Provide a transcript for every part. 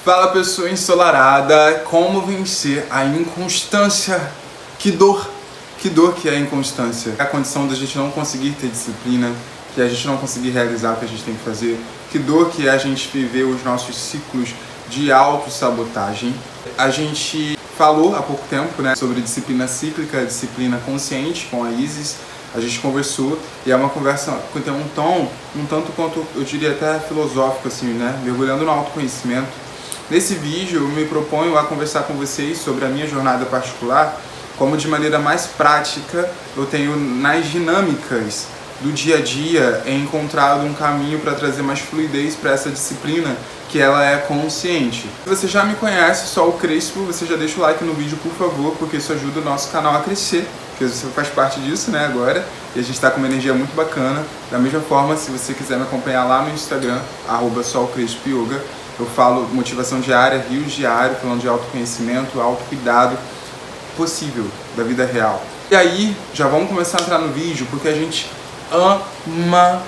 Fala, pessoa ensolarada, como vencer a inconstância? Que dor que é a inconstância. É a condição da gente não conseguir ter disciplina, que a gente não conseguir realizar o que a gente tem que fazer. Que dor que é a gente viver os nossos ciclos de autossabotagem. A gente falou há pouco tempo, sobre disciplina cíclica, disciplina consciente com a Isis. A gente conversou e é uma conversa que tem um tom, um tanto quanto, eu diria até filosófico, assim, mergulhando no autoconhecimento. Nesse vídeo eu me proponho a conversar com vocês sobre a minha jornada particular, como de maneira mais prática eu tenho nas dinâmicas do dia a dia encontrado um caminho para trazer mais fluidez para essa disciplina, que ela é consciente. Se você já me conhece, só o Crespo, você já deixa o like no vídeo, por favor, porque isso ajuda o nosso canal a crescer, porque você faz parte disso, agora, e a gente está com uma energia muito bacana. Da mesma forma, se você quiser me acompanhar lá no Instagram, @solcrespoyoga, eu falo motivação diária, rios diário, falando de autoconhecimento, autocuidado possível da vida real. E aí, já vamos começar a entrar no vídeo, porque a gente ama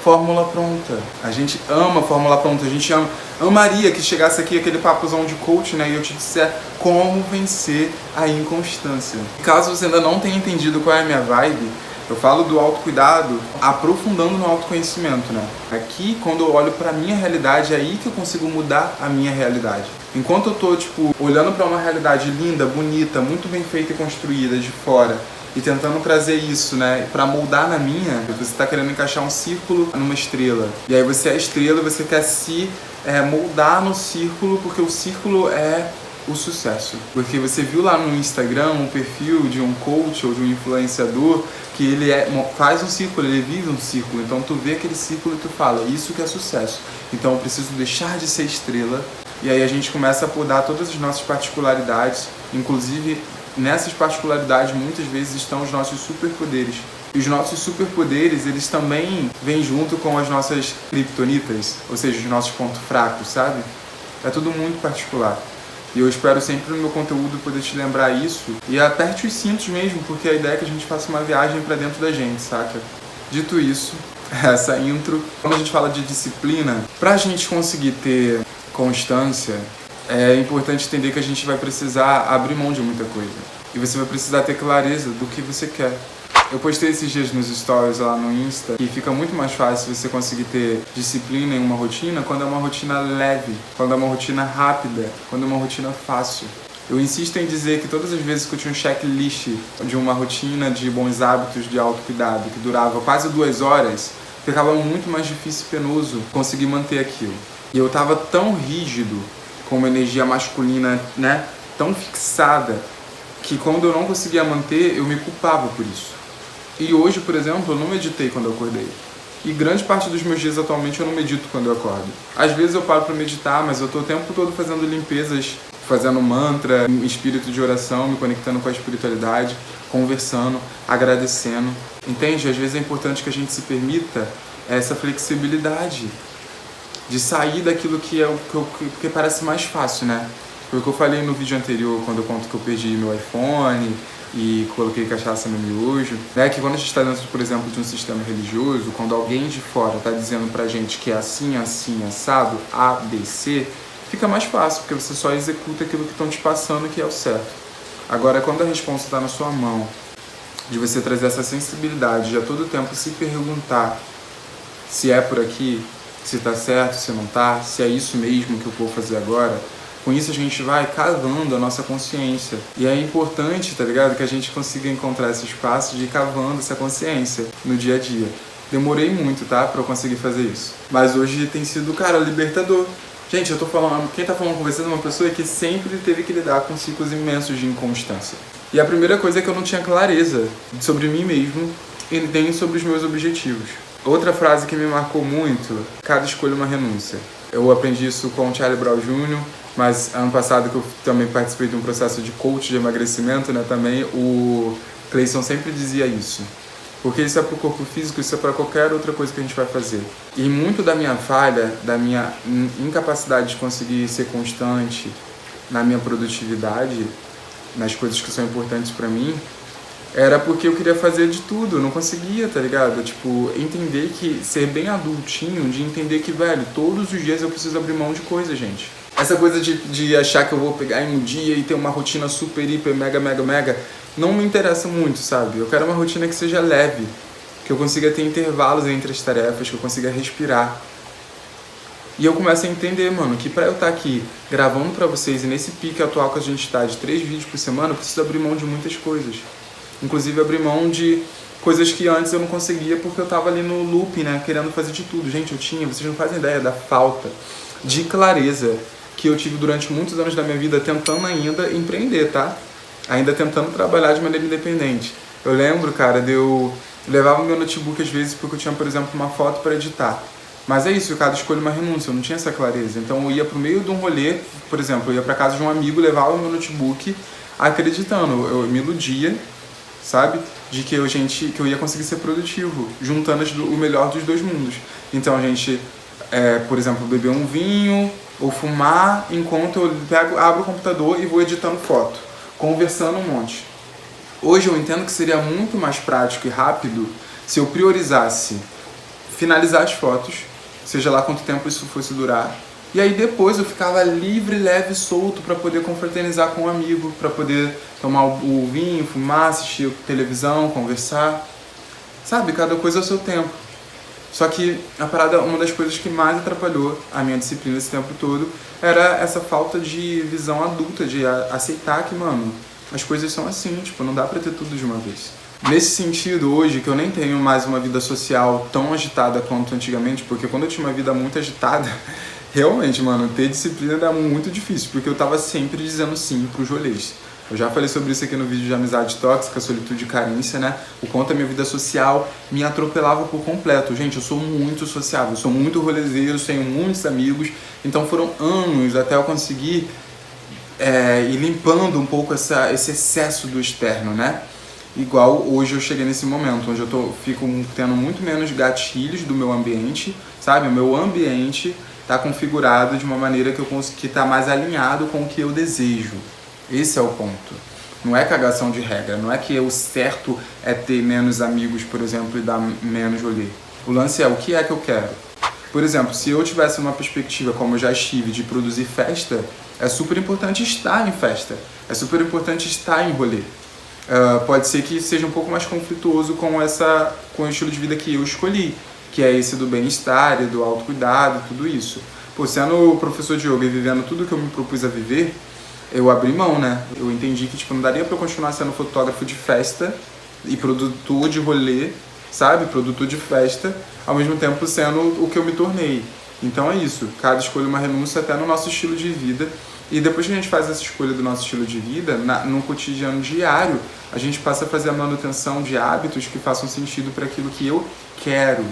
fórmula pronta. A gente ama fórmula pronta. A gente amaria que chegasse aqui aquele papuzão de coach, e eu te disser como vencer a inconstância. Caso você ainda não tenha entendido qual é a minha vibe, eu falo do autocuidado aprofundando no autoconhecimento, Aqui, quando eu olho pra minha realidade, é aí que eu consigo mudar a minha realidade. Enquanto eu tô, olhando pra uma realidade linda, bonita, muito bem feita e construída de fora, e tentando trazer isso, pra moldar na minha, você tá querendo encaixar um círculo numa estrela. E aí você é a estrela e você quer se moldar no círculo, porque o círculo é o sucesso. Porque você viu lá no Instagram um perfil de um coach ou de um influenciador que ele faz um círculo, ele vive um círculo. Então tu vê aquele círculo e tu fala, isso que é sucesso. Então eu preciso deixar de ser estrela. E aí a gente começa a podar todas as nossas particularidades, inclusive nessas particularidades muitas vezes estão os nossos superpoderes. E os nossos superpoderes, eles também vêm junto com as nossas criptonitas, ou seja, os nossos pontos fracos, sabe? É tudo muito particular. E eu espero sempre no meu conteúdo poder te lembrar isso. E aperte os cintos mesmo, porque a ideia é que a gente faça uma viagem pra dentro da gente, saca? Dito isso, essa intro, quando a gente fala de disciplina, pra gente conseguir ter constância, é importante entender que a gente vai precisar abrir mão de muita coisa. E você vai precisar ter clareza do que você quer. Eu postei esses dias nos stories lá no Insta e fica muito mais fácil você conseguir ter disciplina em uma rotina quando é uma rotina leve, quando é uma rotina rápida, quando é uma rotina fácil. Eu insisto em dizer que todas as vezes que eu tinha um checklist de uma rotina de bons hábitos de autocuidado que durava quase 2 horas, ficava muito mais difícil e penoso conseguir manter aquilo. E eu tava tão rígido, com uma energia masculina, tão fixada, que quando eu não conseguia manter, eu me culpava por isso. E hoje, por exemplo, eu não meditei quando eu acordei. E grande parte dos meus dias atualmente eu não medito quando eu acordo. Às vezes eu paro para meditar, mas eu tô o tempo todo fazendo limpezas, fazendo mantra, espírito de oração, me conectando com a espiritualidade, conversando, agradecendo. Entende? Às vezes é importante que a gente se permita essa flexibilidade de sair daquilo que parece mais fácil, Foi o que eu falei no vídeo anterior, quando eu conto que eu perdi meu iPhone e coloquei cachaça no miojo, que quando a gente está dentro, por exemplo, de um sistema religioso, quando alguém de fora está dizendo pra gente que é assim, assim, assado, A, B, C, fica mais fácil, porque você só executa aquilo que estão te passando que é o certo. Agora, quando a resposta está na sua mão, de você trazer essa sensibilidade de a todo tempo se perguntar se é por aqui, se tá certo, se não tá, se é isso mesmo que eu vou fazer agora, com isso a gente vai cavando a nossa consciência. E é importante, que a gente consiga encontrar esse espaço de ir cavando essa consciência no dia a dia. Demorei muito, pra eu conseguir fazer isso. Mas hoje tem sido, libertador. Gente, eu tô falando, quem tá falando com vocês é uma pessoa que sempre teve que lidar com ciclos imensos de inconstância. E a primeira coisa é que eu não tinha clareza sobre mim mesmo e nem sobre os meus objetivos. Outra frase que me marcou muito, cada escolha é uma renúncia. Eu aprendi isso com o Charlie Brown Jr., mas ano passado que eu também participei de um processo de coach de emagrecimento, também o Cleison sempre dizia isso. Porque isso é para o corpo físico, isso é para qualquer outra coisa que a gente vai fazer. E muito da minha falha, da minha incapacidade de conseguir ser constante na minha produtividade, nas coisas que são importantes para mim, era porque eu queria fazer de tudo, eu não conseguia, entender que ser bem adultinho, de entender que, todos os dias eu preciso abrir mão de coisa, gente. Essa coisa de achar que eu vou pegar em um dia e ter uma rotina super, hiper, mega, não me interessa muito, sabe? Eu quero uma rotina que seja leve, que eu consiga ter intervalos entre as tarefas, que eu consiga respirar. E eu começo a entender, mano, que pra eu estar aqui gravando pra vocês e nesse pique atual que a gente tá de 3 vídeos por semana, eu preciso abrir mão de muitas coisas. Inclusive abrir mão de coisas que antes eu não conseguia porque eu tava ali no loop, né, querendo fazer de tudo. Gente, vocês não fazem ideia da falta de clareza que eu tive durante muitos anos da minha vida tentando ainda empreender, tá? Ainda tentando trabalhar de maneira independente. Eu lembro, cara, eu levava meu notebook às vezes porque eu tinha, por exemplo, uma foto para editar. Mas é isso, cada escolha uma renúncia, eu não tinha essa clareza. Então eu ia pro meio de um rolê, por exemplo, eu ia pra casa de um amigo, levava o meu notebook acreditando, eu me iludia, sabe? De que eu ia conseguir ser produtivo, juntando o melhor dos dois mundos. Então a gente, por exemplo, beber um vinho ou fumar enquanto eu abro o computador e vou editando foto, conversando um monte. Hoje eu entendo que seria muito mais prático e rápido se eu priorizasse finalizar as fotos, seja lá quanto tempo isso fosse durar, e aí depois eu ficava livre, leve, solto para poder confraternizar com um amigo, para poder tomar o vinho, fumar, assistir televisão, conversar, sabe? Cada coisa ao seu tempo. Só que uma das coisas que mais atrapalhou a minha disciplina esse tempo todo era essa falta de visão adulta, de aceitar que, mano, as coisas são assim, tipo, não dá pra ter tudo de uma vez. Nesse sentido, hoje, que eu nem tenho mais uma vida social tão agitada quanto antigamente, porque quando eu tinha uma vida muito agitada, realmente, mano, ter disciplina era muito difícil, porque eu tava sempre dizendo sim pros rolês. Eu já falei sobre isso aqui no vídeo de amizade tóxica, solitude e carência, né? O quanto a minha vida social me atropelava por completo. Gente, eu sou muito sociável, sou muito rolezeiro, tenho muitos amigos. Então foram anos até eu conseguir ir limpando um pouco esse excesso do externo, né? Igual hoje eu cheguei nesse momento, onde eu fico tendo muito menos gatilhos do meu ambiente, sabe? O meu ambiente tá configurado de uma maneira que tá mais alinhado com o que eu desejo. Esse é o ponto. Não é cagação de regra, não é que o certo é ter menos amigos, por exemplo, e dar menos rolê. O lance é o que é que eu quero. Por exemplo, se eu tivesse uma perspectiva, como eu já estive, de produzir festa, é super importante estar em festa, é super importante estar em rolê. Pode ser que seja um pouco mais conflituoso com o estilo de vida que eu escolhi, que é esse do bem-estar e do autocuidado, tudo isso. Pô, sendo professor de yoga e vivendo tudo que eu me propus a viver, eu abri mão, né? Eu entendi que tipo, não daria pra eu continuar sendo fotógrafo de festa e produtor de rolê, sabe? Produtor de festa, ao mesmo tempo sendo o que eu me tornei. Então é isso, cada escolha é uma renúncia até no nosso estilo de vida. E depois que a gente faz essa escolha do nosso estilo de vida, no cotidiano diário, a gente passa a fazer a manutenção de hábitos que façam sentido para aquilo que eu quero.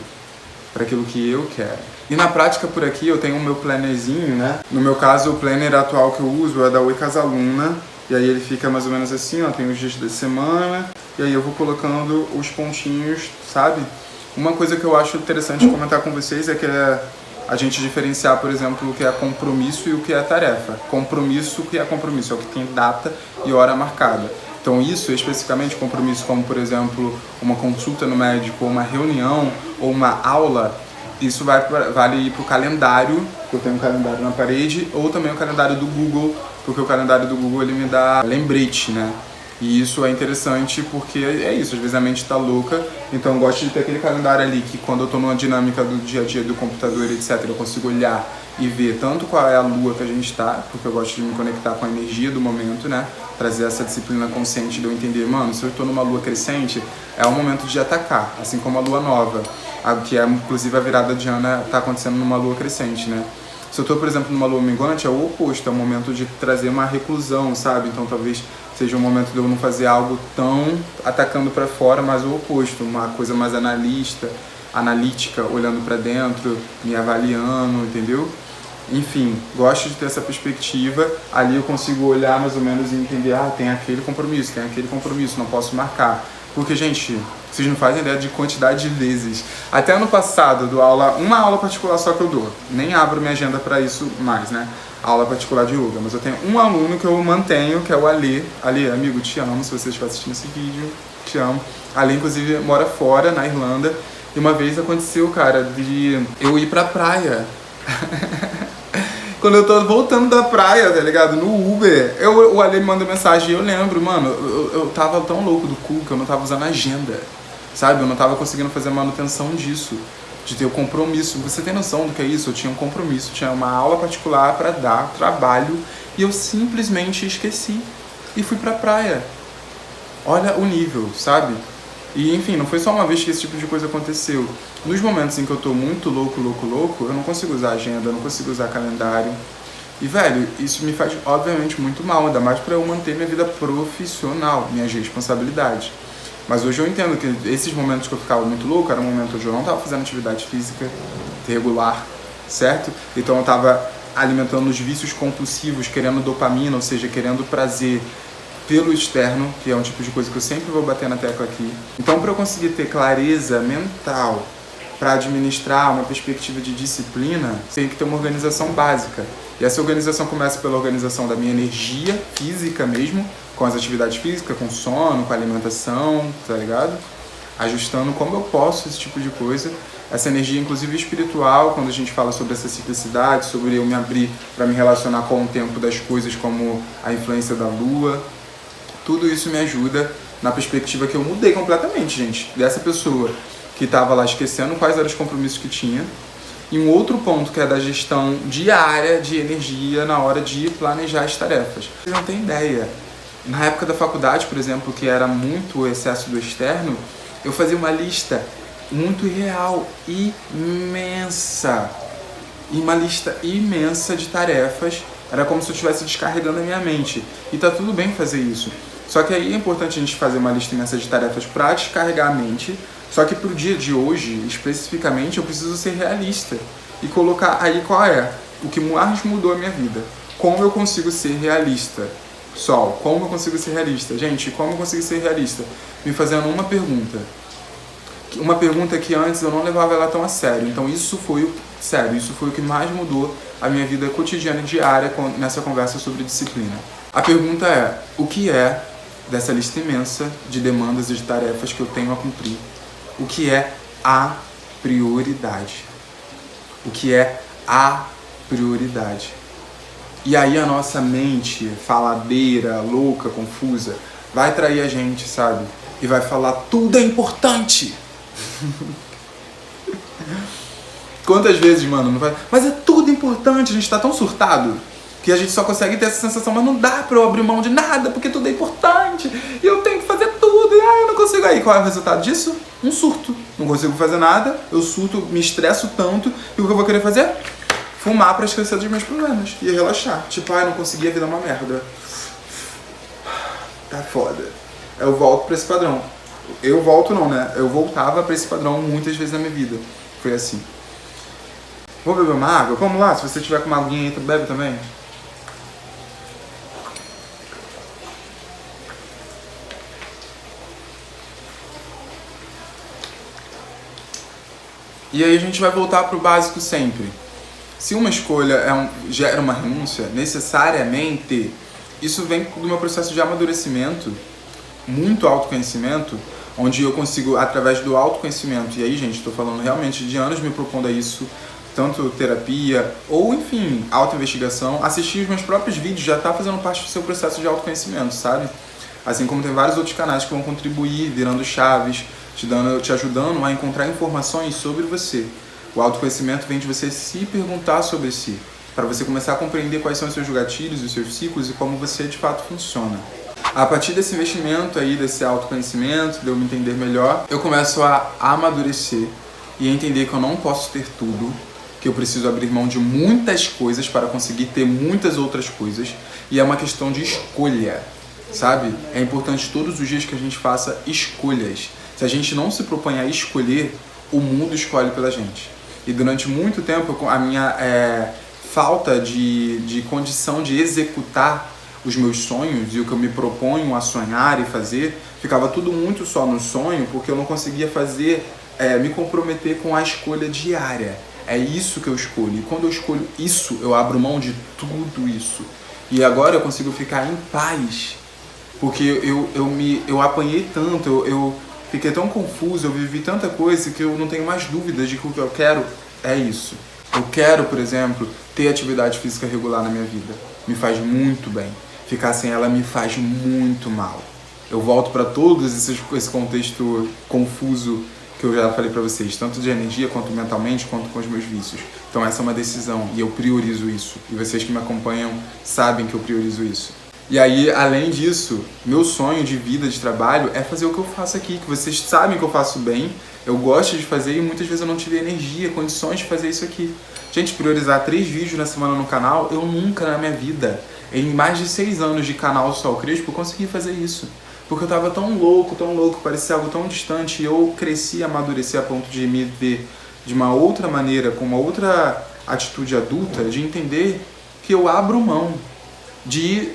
E na prática por aqui eu tenho o meu plannerzinho, né? No meu caso, o planner atual que eu uso é da Oi Casaluna. E aí ele fica mais ou menos assim, ó, tem os dias da semana. E aí eu vou colocando os pontinhos, sabe? Uma coisa que eu acho interessante comentar com vocês é que a gente diferenciar, por exemplo, o que é compromisso e o que é tarefa. Compromisso, o que é compromisso? É o que tem data e hora marcada. Então isso, especificamente, compromisso como, por exemplo, uma consulta no médico, ou uma reunião, ou uma aula, isso vale ir para o calendário, que eu tenho um calendário na parede, ou também o calendário do Google, porque o calendário do Google ele me dá lembrete, né? E isso é interessante porque é isso, às vezes a mente tá louca, então eu gosto de ter aquele calendário ali que quando eu tô numa dinâmica do dia a dia do computador, etc, eu consigo olhar e ver tanto qual é a lua que a gente tá, porque eu gosto de me conectar com a energia do momento, né? Trazer essa disciplina consciente de eu entender, mano, se eu tô numa lua crescente, é o momento de atacar, assim como a lua nova, que é inclusive a virada de ano tá acontecendo numa lua crescente, né? Se eu tô, por exemplo, numa lua minguante, é o oposto, é o momento de trazer uma reclusão, sabe? Então talvez seja um momento de eu não fazer algo tão atacando para fora, mas o oposto, uma coisa mais analítica, olhando para dentro, me avaliando, entendeu? Enfim, gosto de ter essa perspectiva, ali eu consigo olhar mais ou menos e entender, tem aquele compromisso, não posso marcar. Porque, gente, vocês não fazem ideia de quantidade de vezes. Até ano passado, eu dou uma aula particular só que eu dou. Nem abro minha agenda para isso mais, né? Aula particular de yoga. Mas eu tenho um aluno que eu mantenho, que é o Ale. Ale, amigo, te amo, se você estiver assistindo esse vídeo, te amo. Ale, inclusive, mora fora, na Irlanda. E uma vez aconteceu, cara, de eu ir pra praia. Quando eu tô voltando da praia, tá ligado? No Uber, o Ale me manda mensagem e eu lembro, mano, eu tava tão louco do cu que eu não tava usando agenda, sabe? Eu não tava conseguindo fazer manutenção disso, de ter o compromisso. Você tem noção do que é isso? Eu tinha um compromisso, tinha uma aula particular pra dar, trabalho, e eu simplesmente esqueci e fui pra praia. Olha o nível, sabe? E enfim, não foi só uma vez que esse tipo de coisa aconteceu. Nos momentos em que eu tô muito louco, eu não consigo usar agenda, eu não consigo usar calendário. E velho, isso me faz obviamente muito mal, ainda mais pra eu manter minha vida profissional, minhas responsabilidades. Mas hoje eu entendo que esses momentos que eu ficava muito louco era um momento onde eu não tava fazendo atividade física regular, certo? Então eu tava alimentando os vícios compulsivos, querendo dopamina, ou seja, querendo prazer pelo externo, que é um tipo de coisa que eu sempre vou bater na tecla aqui. Então, para eu conseguir ter clareza mental, para administrar uma perspectiva de disciplina, tem que ter uma organização básica. E essa organização começa pela organização da minha energia física mesmo, com as atividades físicas, com sono, com alimentação, tá ligado? Ajustando como eu posso esse tipo de coisa. Essa energia, inclusive espiritual, quando a gente fala sobre essa ciclicidade, sobre eu me abrir para me relacionar com o tempo das coisas, como a influência da lua. Tudo isso me ajuda na perspectiva que eu mudei completamente, gente. Dessa pessoa que estava lá esquecendo quais eram os compromissos que tinha. E um outro ponto que é da gestão diária de energia na hora de planejar as tarefas. Você não tem ideia. Na época da faculdade, por exemplo, que era muito o excesso do externo, eu fazia uma lista muito real, imensa. E uma lista imensa de tarefas. Era como se eu estivesse descarregando a minha mente. E tá tudo bem fazer isso. Só que aí é importante a gente fazer uma lista imensa de tarefas para descarregar a mente. Só que pro dia de hoje, especificamente, eu preciso ser realista. E colocar aí qual é o que mais mudou a minha vida. Como eu consigo ser realista? Sol, como eu consigo ser realista? Gente, como eu consigo ser realista? Me fazendo uma pergunta. Uma pergunta que antes eu não levava ela tão a sério. Então isso foi o que mais mudou a minha vida cotidiana e diária nessa conversa sobre disciplina. A pergunta é, o que é dessa lista imensa de demandas e de tarefas que eu tenho a cumprir? O que é a prioridade? O que é a prioridade? E aí a nossa mente faladeira, louca, confusa, vai trair a gente, sabe? E vai falar, tudo é importante! Quantas vezes, mano, não vai... Mas é tudo importante, a gente tá tão surtado que a gente só consegue ter essa sensação, mas não dá pra eu abrir mão de nada, porque tudo é importante, e eu tenho que fazer tudo, e eu não consigo. Aí, qual é o resultado disso? Um surto. Não consigo fazer nada, eu surto, me estresso tanto, e o que eu vou querer fazer? Fumar pra esquecer dos meus problemas, e relaxar. Tipo, não consegui, a vida é uma merda. Tá foda. Eu volto pra esse padrão. Eu volto não, né? Eu voltava pra esse padrão muitas vezes na minha vida. Foi assim. Vou beber uma água? Vamos lá, se você tiver com uma aguinha aí, tu bebe também. E aí a gente vai voltar pro básico sempre. Se uma escolha gera uma renúncia, necessariamente, isso vem do meu processo de amadurecimento, muito autoconhecimento, onde eu consigo, através do autoconhecimento, e aí, gente, estou falando realmente de anos me propondo a isso, tanto terapia ou, enfim, autoinvestigação, assistir os meus próprios vídeos já está fazendo parte do seu processo de autoconhecimento, sabe? Assim como tem vários outros canais que vão contribuir, virando chaves, te ajudando a encontrar informações sobre você. O autoconhecimento vem de você se perguntar sobre si, para você começar a compreender quais são os seus gatilhos, os seus ciclos e como você de fato funciona. A partir desse investimento aí, desse autoconhecimento, de eu me entender melhor, eu começo a amadurecer e a entender que eu não posso ter tudo, que eu preciso abrir mão de muitas coisas para conseguir ter muitas outras coisas, e é uma questão de escolha, sabe? É importante todos os dias que a gente faça escolhas. Se a gente não se propõe a escolher, o mundo escolhe pela gente. E durante muito tempo, a minha falta de condição de executar os meus sonhos e o que eu me proponho a sonhar e fazer, ficava tudo muito só no sonho, porque eu não conseguia fazer, me comprometer com a escolha diária. É isso que eu escolho. E quando eu escolho isso, eu abro mão de tudo isso. E agora eu consigo ficar em paz. Porque eu apanhei tanto, eu fiquei tão confuso, eu vivi tanta coisa que eu não tenho mais dúvidas de que o que eu quero é isso. Eu quero, por exemplo, ter atividade física regular na minha vida. Me faz muito bem. Ficar sem ela me faz muito mal. Eu volto para todo esse contexto confuso que eu já falei para vocês, tanto de energia, quanto mentalmente, quanto com os meus vícios. Então essa é uma decisão e eu priorizo isso. E vocês que me acompanham sabem que eu priorizo isso. E aí, além disso, meu sonho de vida, de trabalho, é fazer o que eu faço aqui, que vocês sabem que eu faço bem, eu gosto de fazer e muitas vezes eu não tive energia, condições de fazer isso aqui. Gente, priorizar 3 vídeos na semana no canal, eu nunca na minha vida, em mais de 6 anos de canal Sol Crespo, consegui fazer isso. Porque eu tava tão louco, parecia algo tão distante, e eu cresci, amadureci a ponto de me ver de uma outra maneira, com uma outra atitude adulta, de entender que eu abro mão de,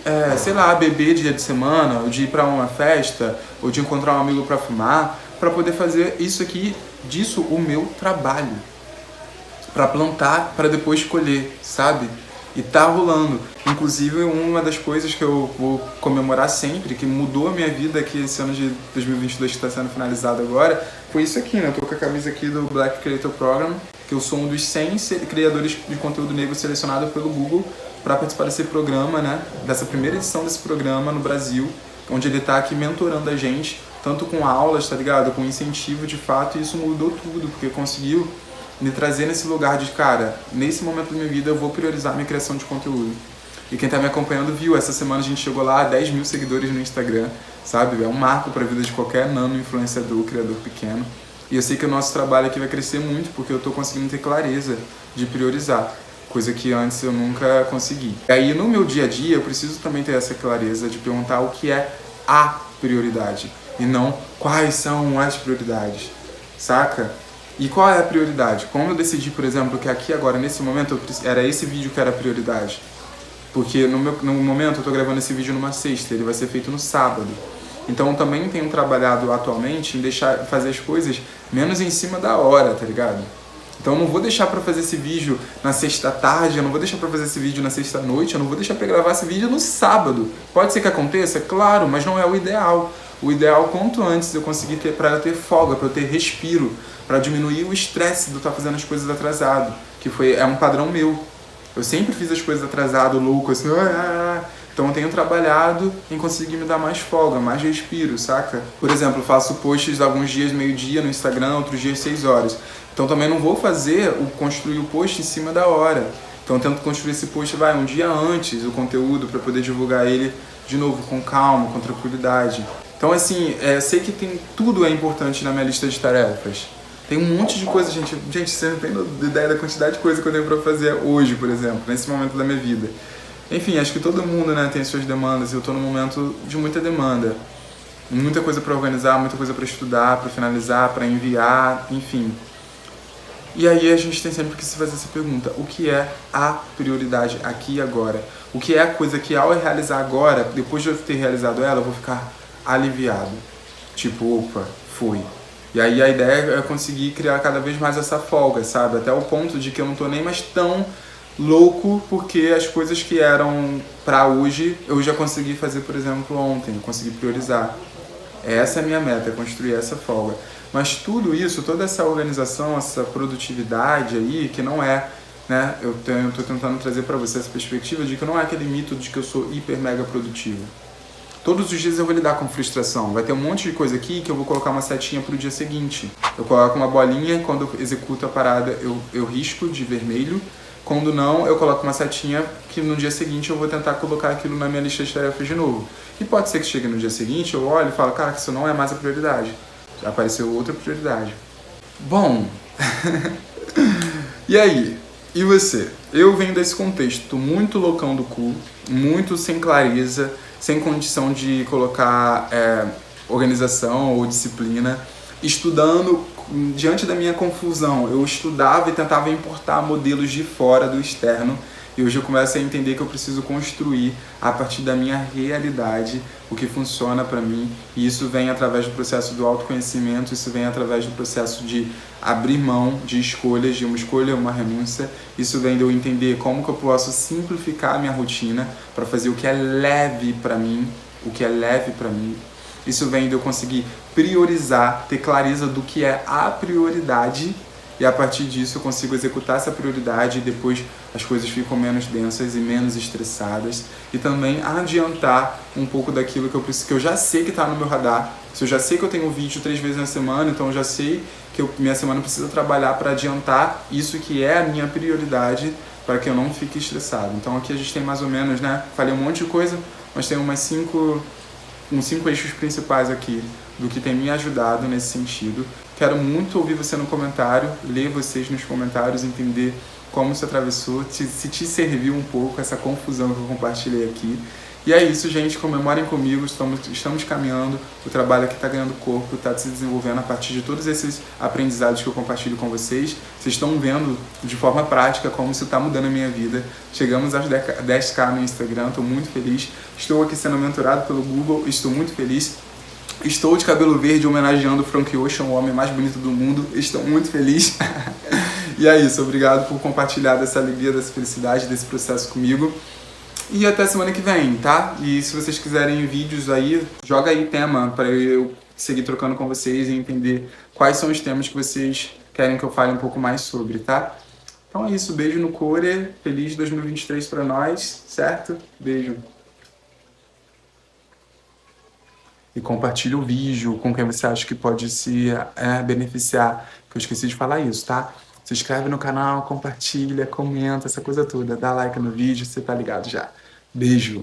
beber dia de semana, ou de ir pra uma festa, ou de encontrar um amigo pra fumar, pra poder fazer isso aqui, disso o meu trabalho. Pra plantar, pra depois colher, sabe? E tá rolando. Inclusive, uma das coisas que eu vou comemorar sempre, que mudou a minha vida aqui esse ano de 2022 que está sendo finalizado agora, foi isso aqui, né? Eu tô com a camisa aqui do Black Creator Program, que eu sou um dos 100 criadores de conteúdo negro selecionado pelo Google para participar desse programa, né? Dessa primeira edição desse programa no Brasil, onde ele tá aqui mentorando a gente, tanto com aulas, tá ligado? Com incentivo de fato, e isso mudou tudo, porque conseguiu me trazer nesse lugar de, cara, nesse momento da minha vida eu vou priorizar minha criação de conteúdo. E quem tá me acompanhando viu, essa semana a gente chegou lá a 10 mil seguidores no Instagram, sabe? É um marco pra vida de qualquer nano influenciador, criador pequeno. E eu sei que o nosso trabalho aqui vai crescer muito, porque eu tô conseguindo ter clareza de priorizar, coisa que antes eu nunca consegui. E aí no meu dia a dia eu preciso também ter essa clareza de perguntar o que é a prioridade, e não quais são as prioridades, saca? E qual é a prioridade? Como eu decidi, por exemplo, que aqui agora, nesse momento, era esse vídeo que era a prioridade? Porque no momento eu tô gravando esse vídeo numa sexta, ele vai ser feito no sábado. Então eu também tenho trabalhado atualmente em fazer as coisas menos em cima da hora, tá ligado? Então eu não vou deixar pra fazer esse vídeo na sexta tarde, eu não vou deixar pra fazer esse vídeo na sexta noite, eu não vou deixar pra gravar esse vídeo no sábado. Pode ser que aconteça? Claro, mas não é o ideal. O ideal, quanto antes eu conseguir ter, pra eu ter folga, pra eu ter respiro, pra diminuir o estresse de eu estar fazendo as coisas atrasado, que é um padrão meu. Eu sempre fiz as coisas atrasado, louco, assim, Então eu tenho trabalhado em conseguir me dar mais folga, mais respiro, saca? Por exemplo, eu faço posts alguns dias meio-dia no Instagram, outros dias 6 horas. Então também não vou construir o post em cima da hora. Então eu tento construir esse post, um dia antes, o conteúdo, para poder divulgar ele de novo, com calma, com tranquilidade. Então assim, sei que tudo é importante na minha lista de tarefas. Tem um monte de coisa, gente, você não tem ideia da quantidade de coisa que eu tenho pra fazer hoje, por exemplo, nesse momento da minha vida. Enfim, acho que todo mundo, né, tem suas demandas, e eu tô num momento de muita demanda. Muita coisa pra organizar, muita coisa pra estudar, pra finalizar, pra enviar, enfim. E aí a gente tem sempre que se fazer essa pergunta: o que é a prioridade aqui e agora? O que é a coisa que ao realizar agora, depois de eu ter realizado ela, eu vou ficar aliviado? Tipo, opa, fui. E aí a ideia é conseguir criar cada vez mais essa folga, sabe? Até o ponto de que eu não tô nem mais tão louco, porque as coisas que eram pra hoje, eu já consegui fazer, por exemplo, ontem, eu consegui priorizar. Essa é a minha meta, é construir essa folga. Mas tudo isso, toda essa organização, essa produtividade aí, que não é, né? Eu tô tentando trazer pra você essa perspectiva de que não é aquele mito de que eu sou hiper mega produtivo. Todos os dias eu vou lidar com frustração. Vai ter um monte de coisa aqui que eu vou colocar uma setinha pro dia seguinte. Eu coloco uma bolinha, quando eu executo a parada eu risco de vermelho. Quando não, eu coloco uma setinha que no dia seguinte eu vou tentar colocar aquilo na minha lista de tarefas de novo. E pode ser que chegue no dia seguinte, eu olho e falo, cara, que isso não é mais a prioridade. Já apareceu outra prioridade. Bom, e aí? E você? Eu venho desse contexto muito loucão do cu, muito sem clareza, sem condição de colocar organização ou disciplina, estudando diante da minha confusão. Eu estudava e tentava importar modelos de fora do externo, e hoje eu começo a entender que eu preciso construir a partir da minha realidade o que funciona para mim, e isso vem através do processo do autoconhecimento, isso vem através do processo de abrir mão de escolhas, de uma escolha, uma renúncia. Isso vem de eu entender como que eu posso simplificar a minha rotina para fazer o que é leve para mim, Isso vem de eu conseguir priorizar, ter clareza do que é a prioridade e a partir disso eu consigo executar essa prioridade e depois as coisas ficam menos densas e menos estressadas, e também adiantar um pouco daquilo que eu preciso, que eu já sei que está no meu radar. Se eu já sei que eu tenho vídeo 3 vezes na semana, então eu já sei que minha semana precisa trabalhar para adiantar isso que é a minha prioridade, para que eu não fique estressado. Então aqui a gente tem mais ou menos, né, falei um monte de coisa, mas tem uns 5 eixos principais aqui do que tem me ajudado nesse sentido. Quero muito ouvir você no comentário, ler vocês nos comentários, entender como se atravessou, se te serviu um pouco essa confusão que eu compartilhei aqui. E é isso, gente, comemorem comigo, estamos caminhando, o trabalho aqui está ganhando corpo, está se desenvolvendo a partir de todos esses aprendizados que eu compartilho com vocês. Vocês estão vendo de forma prática como isso está mudando a minha vida. Chegamos aos 10k no Instagram, estou muito feliz. Estou aqui sendo mentorado pelo Google, estou muito feliz. Estou de cabelo verde homenageando o Frank Ocean, o homem mais bonito do mundo. Estou muito feliz. E é isso, obrigado por compartilhar dessa alegria, dessa felicidade, desse processo comigo. E até semana que vem, tá? E se vocês quiserem vídeos aí, joga aí tema para eu seguir trocando com vocês e entender quais são os temas que vocês querem que eu fale um pouco mais sobre, tá? Então é isso, beijo no core, feliz 2023 para nós, certo? Beijo. E compartilha o vídeo com quem você acha que pode se beneficiar, que eu esqueci de falar isso, tá? Se inscreve no canal, compartilha, comenta, essa coisa toda, dá like no vídeo, você tá ligado já. Beijo!